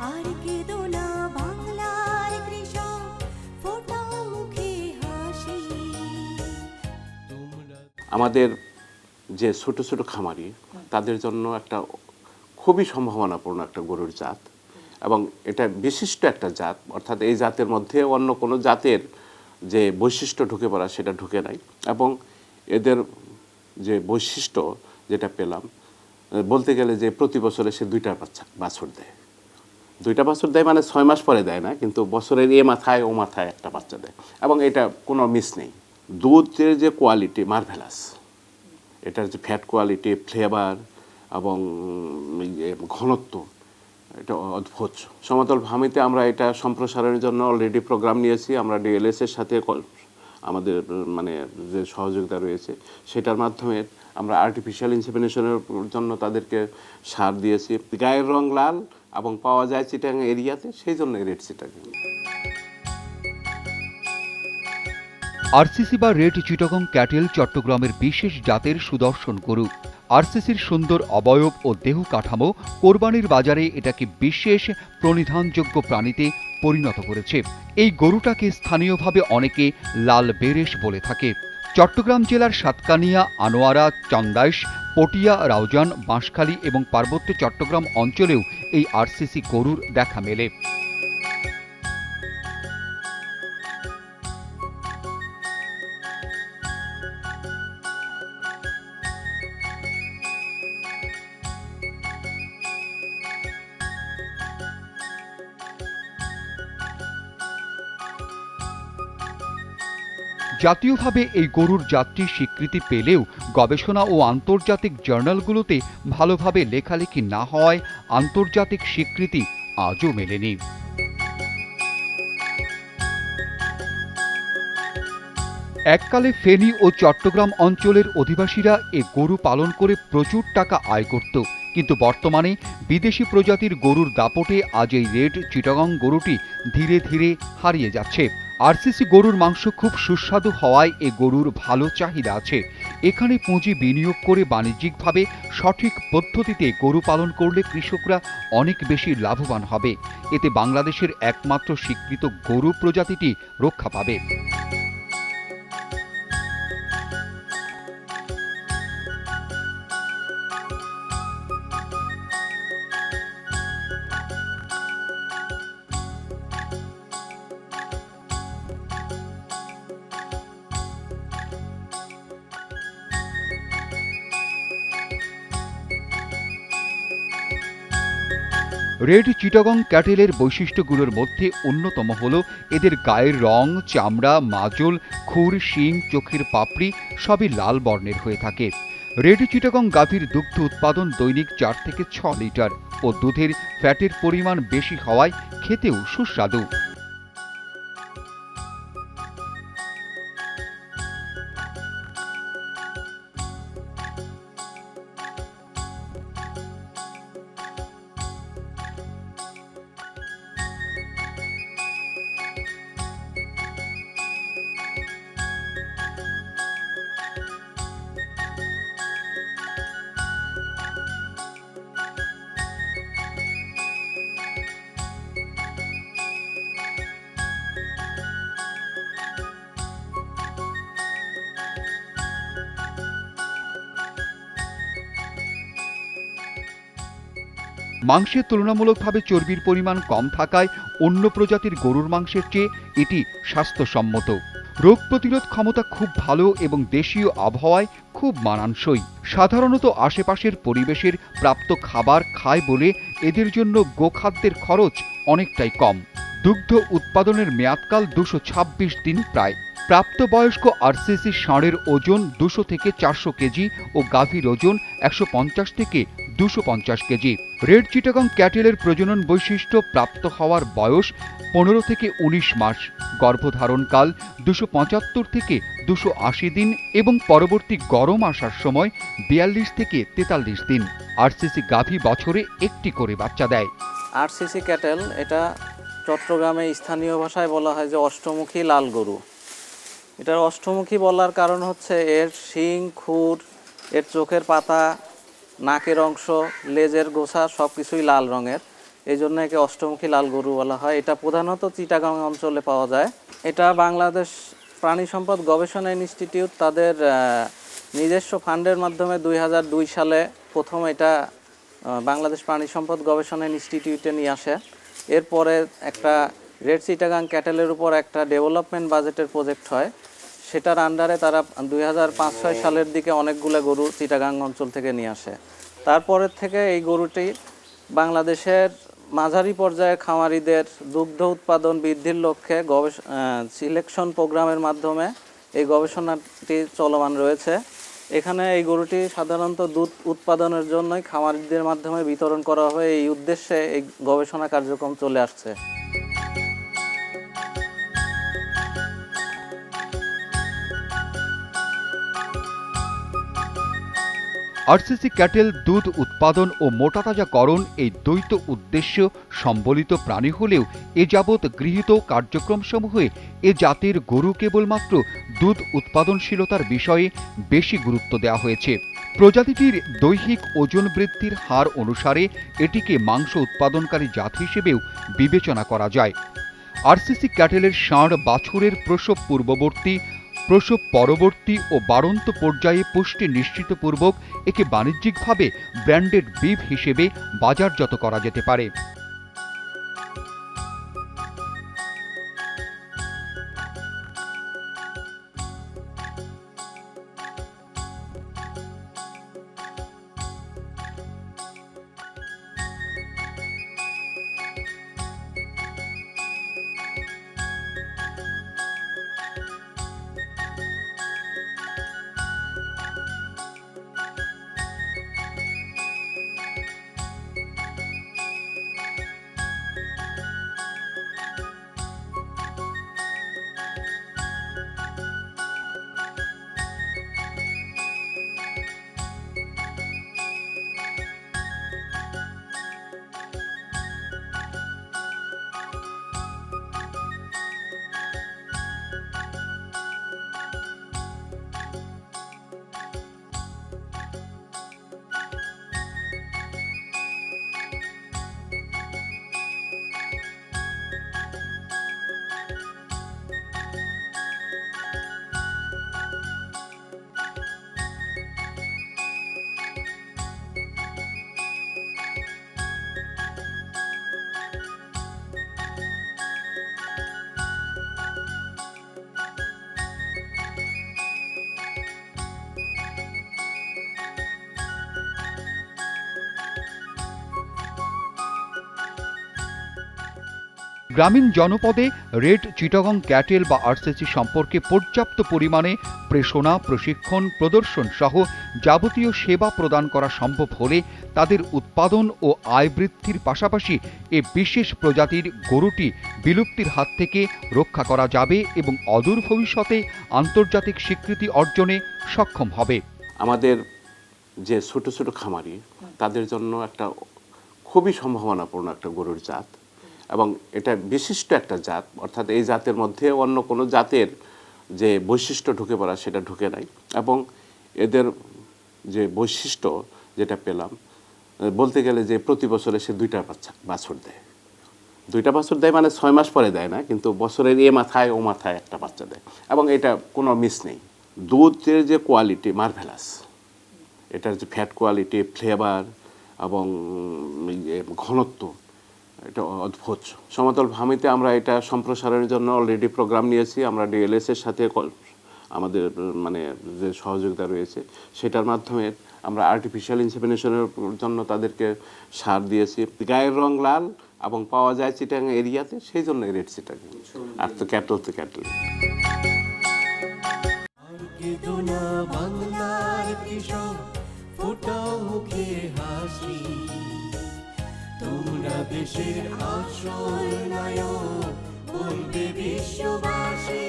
আর কেঁদো না বাংলার কৃষক, ফোটাও মুখে হাসি। আমাদের যে ছোট ছোট খামারি তাদের জন্য একটা খুবই সম্ভাবনাপূর্ণ একটা গরুর জাত, এবং এটা বিশিষ্ট একটা জাত, অর্থাৎ এই জাতের মধ্যে অন্য কোনো জাতের যে বৈশিষ্ট্য ঢুকে পড়া সেটা ঢুকে নাই। এবং এদের যে বৈশিষ্ট্য যেটা পেলাম, বলতে গেলে যে প্রতি বছরে সে দুইটা বাছুর দেয়। দুইটা বাছুর দেয় মানে 6 মাস পরে দেয় না, কিন্তু বছরের এ মাথায় ও মাথায় একটা বাচ্চা দেয়, এবং এটা কোনো মিস নেই। দুধের যে কোয়ালিটি মার্ভেলাস, এটার যে ফ্যাট কোয়ালিটি, ফ্লেভার এবং ঘনত্ব, এটা অদ্ভুত। সমতল ভূমিতে আমরা এটা সম্প্রসারণের জন্য অলরেডি প্রোগ্রাম নিয়েছি। আমরা ডিএলএস-এর সাথে আমাদের মানে যে সহযোগিতা রয়েছে সেটার মাধ্যমে আমরা আর্টিফিশিয়াল ইনসেমিনেশনের জন্য তাদেরকে সার দিয়েছি। গায়ের রং লাল এবং পাওয়া যায় চিটাং এরিয়াতে, সেই জন্য রেড চিটাং। আরসিসি বা রেড চিটাগং ক্যাটেল চট্টগ্রামের বিশেষ জাতের সুদর্শন গরু। আরসিসির সুন্দর অবয়ব ও দেহ কাঠামো কোরবানির বাজারে এটাকে বিশেষ প্রণিধানযোগ্য প্রাণীতে পরিণত করেছে। এই গরুটাকে স্থানীয়ভাবে অনেকে লাল বেরেশ বলে থাকে। চট্টগ্রাম জেলার সাতকানিয়া, আনোয়ারা, চন্দাইশ, পটিয়া, রাউজান, বাঁশখালী এবং পার্বত্য চট্টগ্রাম অঞ্চলেও এই আরসিসি গরুর দেখা মেলে। জাতীয়ভাবে এই গরুর জাতটি স্বীকৃতি পেলেও গবেষণা ও আন্তর্জাতিক জার্নালগুলোতে ভালোভাবে লেখালেখি না হওয়ায় আন্তর্জাতিক স্বীকৃতি আজও মেলেনি। এককালে ফেনী ও চট্টগ্রাম অঞ্চলের অধিবাসীরা এ গরু পালন করে প্রচুর টাকা আয় করত, কিন্তু বর্তমানে বিদেশি প্রজাতির গরুর দাপটে আজ এই রেড চিটাগং গরুটি ধীরে ধীরে হারিয়ে যাচ্ছে। আরসিসি গরুর মাংস খুব সুস্বাদু হওয়ায় এ গরুর ভালো চাহিদা আছে। এখানে পুঁজি বিনিয়োগ করে বাণিজ্যিকভাবে সঠিক পদ্ধতিতে গরু পালন করলে কৃষকরা অনেক বেশি লাভবান হবে। এতে বাংলাদেশের একমাত্র স্বীকৃত গরু প্রজাতিটি রক্ষা পাবে। রেড চিটাগং ক্যাটেলের বৈশিষ্ট্যগুলোর মধ্যে অন্যতম হল এদের গায়ের রং, চামড়া, মাজল, খুর, শিং, চোখের পাপড়ি সবই লাল বর্ণের হয়ে থাকে। রেড চিটাগং গাভীর দুগ্ধ উৎপাদন দৈনিক 4 থেকে 6 লিটার ও দুধের ফ্যাটের পরিমাণ বেশি হওয়ায় খেতেও সুস্বাদু। মাংসে তুলনামূলকভাবে চর্বির পরিমাণ কম থাকায় অন্য প্রজাতির গরুর মাংসের চেয়ে এটি স্বাস্থ্যসম্মত। রোগ প্রতিরোধ ক্ষমতা খুব ভালো এবং দেশীয় আবহাওয়ায় খুব মানানসই। সাধারণত আশেপাশের পরিবেশের প্রাপ্ত খাবার খায় বলে এদের জন্য গোখাদ্যের খরচ অনেকটাই কম। দুগ্ধ উৎপাদনের মেয়াদকাল 226 দিন প্রায়। প্রাপ্তবয়স্ক আরসিসি ষাঁড়ের ওজন 200 থেকে 400 কেজি ও গাভীর ওজন 150 থেকে 250 কেজি। রেড চিটাগং ক্যাটেলের প্রজনন বৈশিষ্ট্য প্রাপ্ত হওয়ার বয়স 15 থেকে 19 মাস, গর্ভধারণকাল 275 থেকে 280 দিন এবং পরবর্তী গরম আসার সময় 42 থেকে 43 দিন। আরসিসি গাভী বছরে একটি করে বাচ্চা দেয়। আরসিসি ক্যাটেল এটা চট্টগ্রামে স্থানীয় ভাষায় বলা হয় যে অষ্টমুখী লাল গরু। এটার অষ্টমুখী বলার কারণ হচ্ছে এর শিং, খুর, এর চোখের পাতা, নাকের অংশ, লেজের গোছা সব কিছুই লাল রঙের এই জন্য একে অষ্টমুখী লাল গরু বলা হয়। এটা প্রধানত চিটাগাং অঞ্চলে পাওয়া যায়। এটা বাংলাদেশ প্রাণী সম্পদ গবেষণা ইনস্টিটিউট তাদের নিজস্ব ফান্ডের মাধ্যমে 2002 সালে প্রথম এটা বাংলাদেশ প্রাণী সম্পদ গবেষণা ইনস্টিটিউটে নিয়ে আসে। এরপরে একটা রেড চিটাগাং ক্যাটেলের উপর একটা ডেভেলপমেন্ট বাজেটের প্রজেক্ট হয়, সেটার আন্ডারে তারা 2005-06 সালের দিকে অনেকগুলো গরু চিটাগাং অঞ্চল থেকে নিয়ে আসে। তারপরের থেকে এই গরুটি বাংলাদেশের মাঝারি পর্যায়ের খামারিদের দুগ্ধ উৎপাদন বৃদ্ধির লক্ষ্যে সিলেকশন প্রোগ্রামের মাধ্যমে এই গবেষণাটি চলমান রয়েছে। এখানে এই গরুটি সাধারণত দুধ উৎপাদনের জন্যই খামারিদের মাধ্যমে বিতরণ করা হয়, এই উদ্দেশ্যে এই গবেষণা কার্যক্রম চলে আসছে। আরসিসি ক্যাটেল দুধ উৎপাদন ও মোটাতাজাকরণ এই দ্বৈত উদ্দেশ্য সম্বলিত প্রাণী হলেও এ যাবৎ গৃহীত কার্যক্রমসমূহে এ জাতের গরু কেবলমাত্র দুধ উৎপাদনশীলতার বিষয়ে বেশি গুরুত্ব দেওয়া হয়েছে। প্রজাতিটির দৈহিক ওজন বৃদ্ধির হার অনুসারে এটিকে মাংস উৎপাদনকারী জাত হিসেবেও বিবেচনা করা যায়। আরসিসি ক্যাটেলের ষাঁড় বাছুরের প্রসব পূর্ববর্তী, প্রসব পরবর্তী ও বাড়ন্ত পর্যায়ে পুষ্টি নিশ্চিতপূর্বক একে বাণিজ্যিকভাবে ব্র্যান্ডেড বিফ হিসেবে বাজারজাত করা যেতে পারে। গ্রামীণ জনপদে রেড চিটাগং ক্যাটেল বা আরসিসি সম্পর্কে পর্যাপ্ত পরিমাণে প্রেষণা, প্রশিক্ষণ, প্রদর্শন সহ যাবতীয় সেবা প্রদান করা সম্ভব হলে তাদের উৎপাদন ও আয় বৃদ্ধির পাশাপাশি এ বিশেষ প্রজাতির গরুটি বিলুপ্তির হাত থেকে রক্ষা করা যাবে এবং অদূর ভবিষ্যতে আন্তর্জাতিক স্বীকৃতি অর্জনে সক্ষম হবে। আমাদের যে ছোট ছোট খামারি তাদের জন্য একটা খুবই সম্ভাবনাপূর্ণ একটা গরুর জাত, এবং এটা বিশিষ্ট একটা জাত, অর্থাৎ এই জাতের মধ্যে অন্য কোনো জাতের যে বৈশিষ্ট্য ঢুকে পড়া সেটা ঢুকে নাই। এবং এদের যে বৈশিষ্ট্য যেটা পেলাম, বলতে গেলে যে প্রতি বছরে সে 2টা বাছুর দেয়। 2টা বাছুর দেয় মানে 6 মাস পরে দেয় না, কিন্তু বছরের এ মাথায় ও মাথায় একটা বাচ্চা দেয়, এবং এটা কোনো মিস নেই। দুধের যে কোয়ালিটি মার্ভেলাস, এটার যে ফ্যাট কোয়ালিটি, ফ্লেভার এবং ঘনত্ব, এটা অদ্ভুত। সমতল ভূমিতে আমরা এটা সম্প্রসারণের জন্য অলরেডি প্রোগ্রাম নিয়েছি। আমরা ডিএলএস-এর সাথে আমাদের মানে যে সহযোগিতা রয়েছে সেটার মাধ্যমে আমরা আর্টিফিশিয়াল ইনসেমিনেশনের জন্য তাদেরকে সার দিয়েছি। গায়ের রং লাল এবং পাওয়া যায় চিটাগাং এরিয়াতে, সেই জন্য রেড চিটাগাং। আর তো ক্যাটল বাংলার কৃষক ফোটাও মুখে হাসি, তোমরা দেশের আসল নায়ক বলবে বিশ্ববাসী।